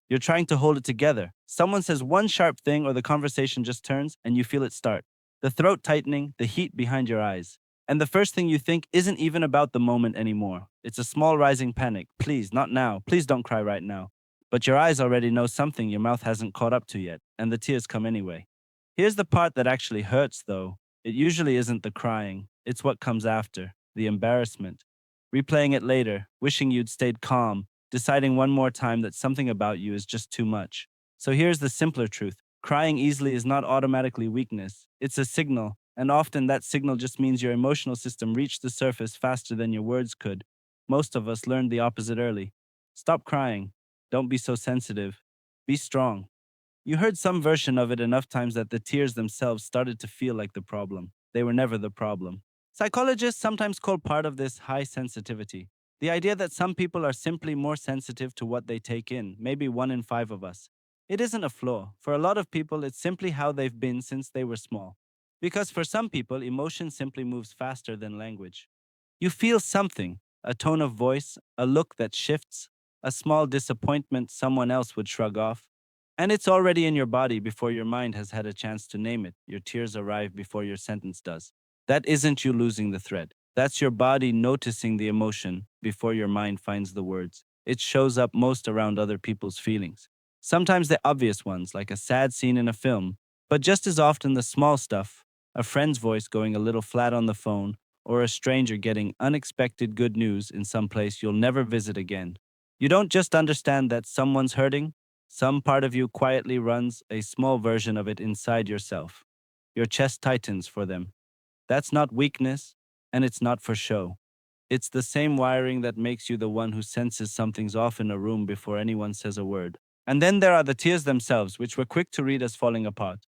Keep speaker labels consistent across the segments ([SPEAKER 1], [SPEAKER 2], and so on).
[SPEAKER 1] You're trying to hold it together. Someone says one sharp thing or the conversation just turns and you feel it start. The throat tightening, the heat behind your eyes. And the first thing you think isn't even about the moment anymore. It's a small rising panic. Please, not now. Please don't cry right now. But your eyes already know something your mouth hasn't caught up to yet, and the tears come anyway. Here's the part that actually hurts, though. It usually isn't the crying, it's what comes after the embarrassment. Replaying it later, wishing you'd stayed calm, deciding one more time that something about you is just too much. So here's the simpler truth: crying easily is not automatically weakness, it's a signal, and often that signal just means your emotional system reached the surface faster than your words could. Most of us learned the opposite early. Stop crying. Don't be so sensitive. Be strong. You heard some version of it enough times that the tears themselves started to feel like the problem. They were never the problem. Psychologists sometimes call part of this high sensitivity. The idea that some people are simply more sensitive to what they take in, maybe 1 in 5 of us. It isn't a flaw. For a lot of people, it's simply how they've been since they were small. Because for some people, emotion simply moves faster than language. You feel something, a tone of voice, a look that shifts, a small disappointment someone else would shrug off. And it's already in your body before your mind has had a chance to name it. Your tears arrive before your sentence does. That isn't you losing the thread. That's your body noticing the emotion before your mind finds the words. It shows up most around other people's feelings. Sometimes the obvious ones, like a sad scene in a film, but just as often the small stuff, a friend's voice going a little flat on the phone, or a stranger getting unexpected good news in some place you'll never visit again. You don't just understand that someone's hurting, some part of you quietly runs a small version of it inside yourself. Your chest tightens for them. That's not weakness, and it's not for show. It's the same wiring that makes you the one who senses something's off in a room before anyone says a word. And then there are the tears themselves, which we're quick to read as falling apart.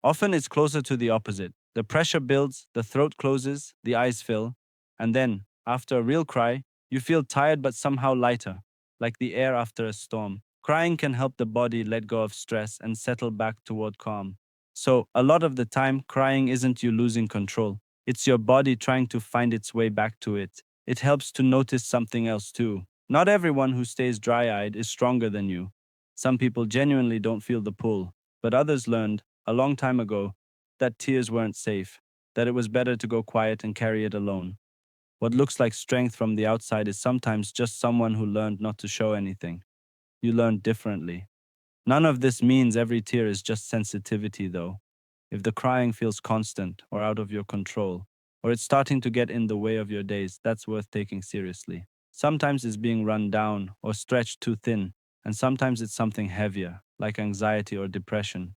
[SPEAKER 1] Often it's closer to the opposite. The pressure builds, the throat closes, the eyes fill, and then, after a real cry, you feel tired but somehow lighter, like the air after a storm. Crying can help the body let go of stress and settle back toward calm. So, a lot of the time, crying isn't you losing control, it's your body trying to find its way back to it. It helps to notice something else too. Not everyone who stays dry eyed is stronger than you. Some people genuinely don't feel the pull, but others learned, a long time ago, that tears weren't safe, that it was better to go quiet and carry it alone. What looks like strength from the outside is sometimes just someone who learned not to show anything. You learned differently. None of this means every tear is just sensitivity, though. If the crying feels constant or out of your control, or it's starting to get in the way of your days, that's worth taking seriously. Sometimes it's being run down or stretched too thin, and sometimes it's something heavier, like anxiety or depression.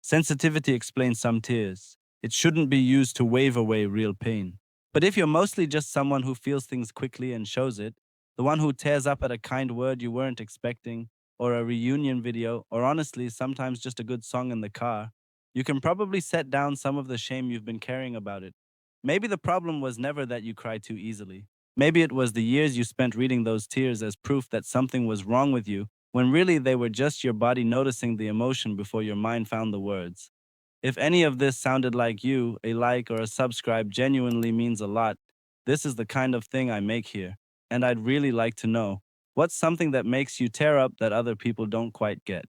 [SPEAKER 1] Sensitivity explains some tears. It shouldn't be used to wave away real pain. But if you're mostly just someone who feels things quickly and shows it, the one who tears up at a kind word you weren't expecting, or a reunion video, or honestly, sometimes just a good song in the car, you can probably set down some of the shame you've been carrying about it. Maybe the problem was never that you cry too easily. Maybe it was the years you spent reading those tears as proof that something was wrong with you when really they were just your body noticing the emotion before your mind found the words. If any of this sounded like you, a like or a subscribe genuinely means a lot. This is the kind of thing I make here, and I'd really like to know what's something that makes you tear up that other people don't quite get.